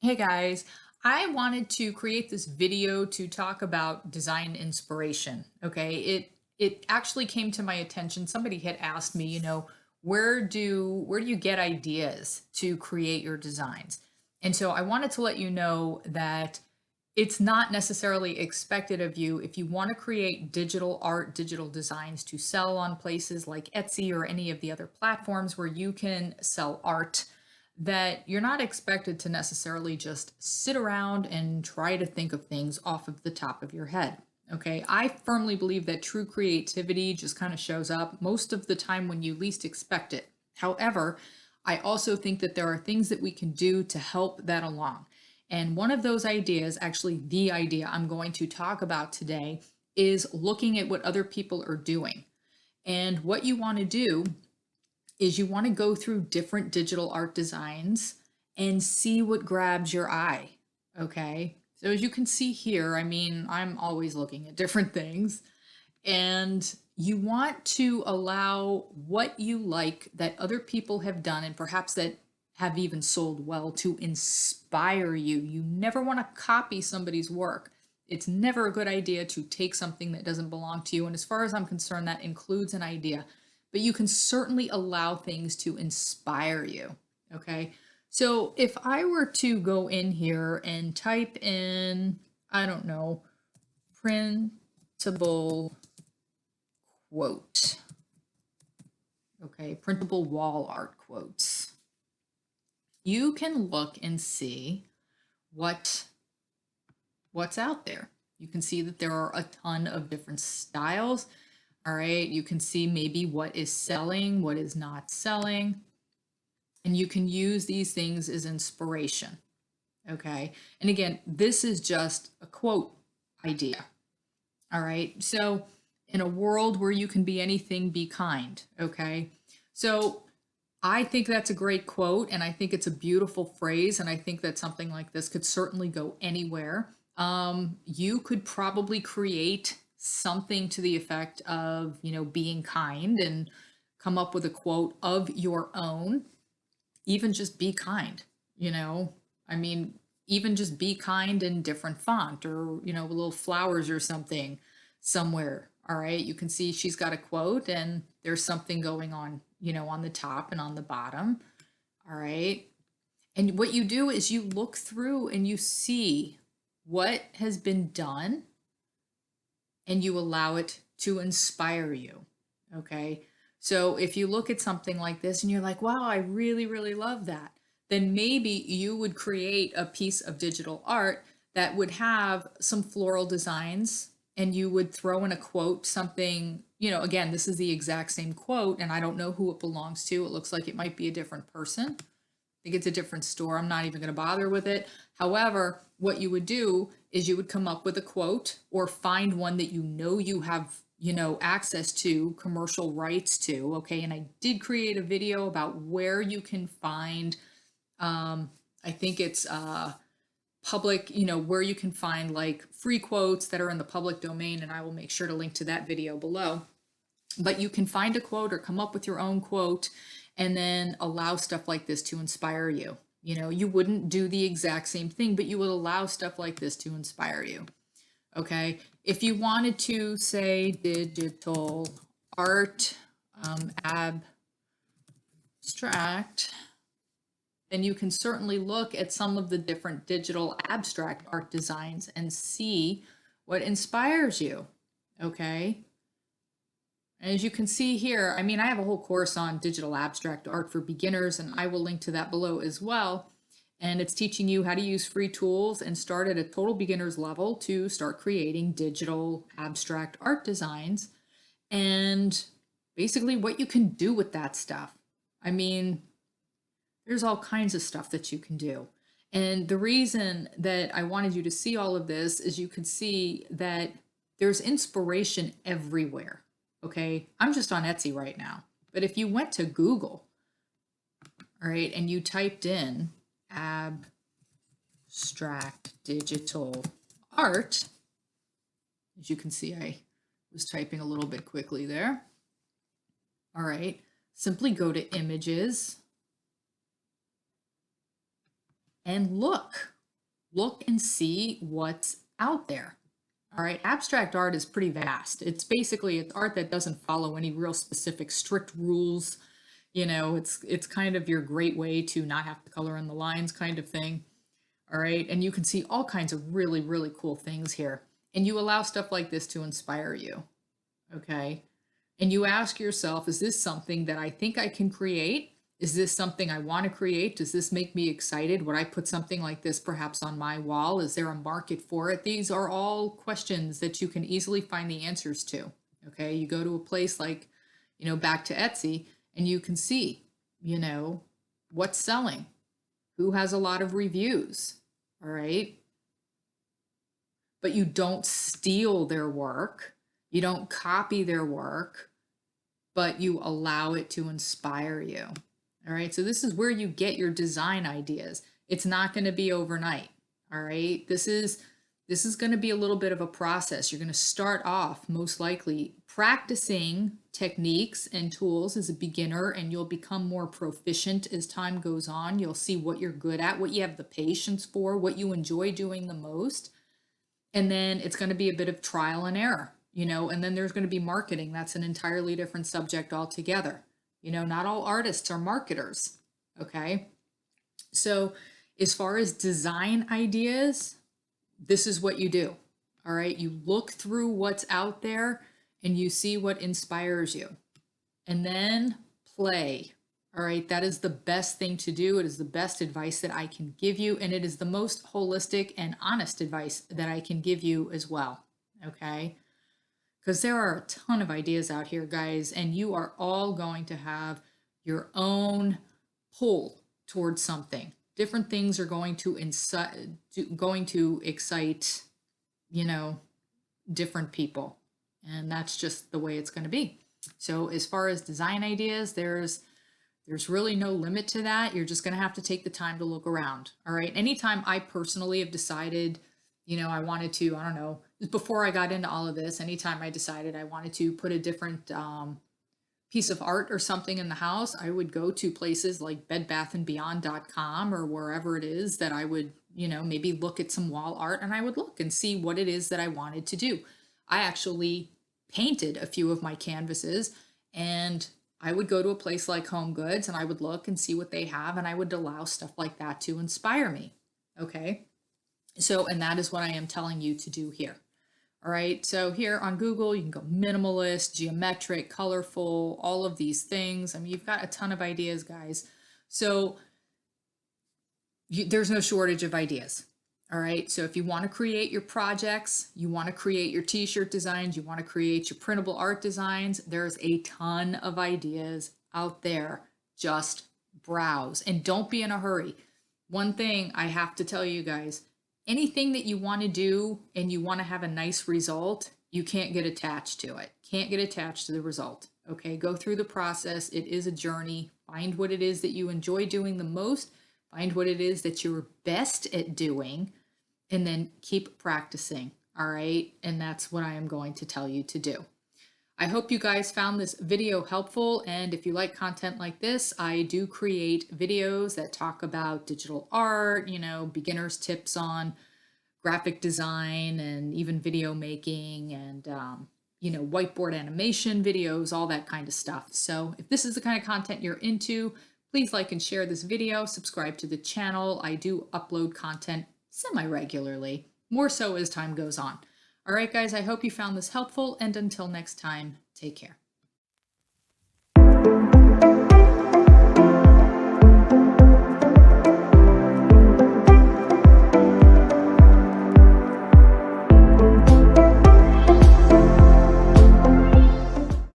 Hey guys, I wanted to create this video to talk about design inspiration. Okay, it actually came to my attention. Somebody had asked me, where do you get ideas to create your designs? And so I wanted to let you know that it's not necessarily expected of you if you want to create digital art, digital designs to sell on places like Etsy or any of the other platforms where you can sell art, that you're not expected to necessarily just sit around and try to think of things off of the top of your head. Okay, I firmly believe that true creativity just kind of shows up most of the time when you least expect it. However, I also think that there are things that we can do to help that along. And one of those ideas, actually, the idea I'm going to talk about today, is looking at what other people are doing. And what you want to do is you want to go through different digital art designs and see what grabs your eye. Okay. So as you can see here, I mean, I'm always looking at different things, and you want to allow what you like that other people have done and perhaps that have even sold well to inspire you. You never want to copy somebody's work. It's never a good idea to take something that doesn't belong to you. And as far as I'm concerned, that includes an idea, but you can certainly allow things to inspire you. Okay. So if I were to go in here and type in, I don't know, printable quote. Okay, printable wall art quotes. You can look and see what what's out there. You can see that there are a ton of different styles. All right, you can see maybe what is selling, what is not selling, and you can use these things as inspiration. Okay, and again, this is just a quote idea. All right, so in a world where you can be anything, be kind. Okay, so I think that's a great quote, and I think it's a beautiful phrase, and I think that something like this could certainly go anywhere. You could probably create something to the effect of, being kind and come up with a quote of your own. Even just be kind, you know? I mean, even just be kind in different font or, little flowers or something somewhere. All right. You can see she's got a quote and there's something going on, on the top and on the bottom. All right. And what you do is you look through and you see what has been done and you allow it to inspire you. Okay. So if you look at something like this and you're like, wow, I really, really love that, then maybe you would create a piece of digital art that would have some floral designs and you would throw in a quote, something, again, this is the exact same quote and I don't know who it belongs to. It looks like it might be a different person. Think it's a different store. I'm not even going to bother with it. However, what you would do is you would come up with a quote or find one that you have, access to, commercial rights to. Okay. And I did create a video about where you can find, I think it's public, where you can find like free quotes that are in the public domain. And I will make sure to link to that video below. But you can find a quote or come up with your own quote and then allow stuff like this to inspire you. You wouldn't do the exact same thing, but you would allow stuff like this to inspire you. Okay. If you wanted to say digital art, abstract, then you can certainly look at some of the different digital abstract art designs and see what inspires you. Okay. As you can see here, I mean, I have a whole course on digital abstract art for beginners, and I will link to that below as well. And it's teaching you how to use free tools and start at a total beginner's level to start creating digital abstract art designs and basically what you can do with that stuff. I mean, there's all kinds of stuff that you can do. And the reason that I wanted you to see all of this is you could see that there's inspiration everywhere. Okay, I'm just on Etsy right now. But if you went to Google, all right, and you typed in abstract digital art, as you can see, I was typing a little bit quickly there. All right, simply go to images and look look and see what's out there. All right, abstract art is pretty vast. It's art that doesn't follow any real specific strict rules. It's kind of your great way to not have to color in the lines kind of thing. All right, and you can see all kinds of really, really cool things here. And you allow stuff like this to inspire you. Okay. And you ask yourself, is this something that I think I can create? Is this something I want to create? Does this make me excited? Would I put something like this perhaps on my wall? Is there a market for it? These are all questions that you can easily find the answers to. Okay. You go to a place like, back to Etsy, and you can see, what's selling, who has a lot of reviews. All right. But you don't steal their work. You don't copy their work, but you allow it to inspire you. All right. So this is where you get your design ideas. It's not going to be overnight. All right. This is going to be a little bit of a process. You're going to start off most likely practicing techniques and tools as a beginner, and you'll become more proficient as time goes on. You'll see what you're good at, what you have the patience for, what you enjoy doing the most. And then it's going to be a bit of trial and error, and then there's going to be marketing. That's an entirely different subject altogether. Not all artists are marketers. Okay. So as far as design ideas, this is what you do. All right. You look through what's out there and you see what inspires you, and then play. All right. That is the best thing to do. It is the best advice that I can give you. And it is the most holistic and honest advice that I can give you as well. Okay. Because there are a ton of ideas out here, guys, and you are all going to have your own pull towards something. Different things are going to excite, different people. And that's just the way it's going to be. So as far as design ideas, there's really no limit to that. You're just going to have to take the time to look around. All right. Anytime I personally have decided, I wanted to, I don't know, before I got into all of this, anytime I decided I wanted to put a different piece of art or something in the house, I would go to places like bedbathandbeyond.com or wherever it is that I would, maybe look at some wall art, and I would look and see what it is that I wanted to do. I actually painted a few of my canvases, and I would go to a place like Home Goods and I would look and see what they have, and I would allow stuff like that to inspire me. Okay. So, and that is what I am telling you to do here. All right. So here on Google, you can go minimalist, geometric, colorful, all of these things. I mean, you've got a ton of ideas, guys. So there's no shortage of ideas. All right. So if you want to create your projects, you want to create your t-shirt designs, you want to create your printable art designs, there's a ton of ideas out there. Just browse and don't be in a hurry. One thing I have to tell you guys, anything that you want to do and you want to have a nice result, you can't get attached to it. Can't get attached to the result. Okay. Go through the process. It is a journey. Find what it is that you enjoy doing the most. Find what it is that you're best at doing, and then keep practicing. All right. And that's what I am going to tell you to do. I hope you guys found this video helpful. And if you like content like this, I do create videos that talk about digital art, beginners tips on graphic design and even video making and, whiteboard animation videos, all that kind of stuff. So if this is the kind of content you're into, please like and share this video, subscribe to the channel. I do upload content semi-regularly, more so as time goes on. All right, guys, I hope you found this helpful, and until next time, take care.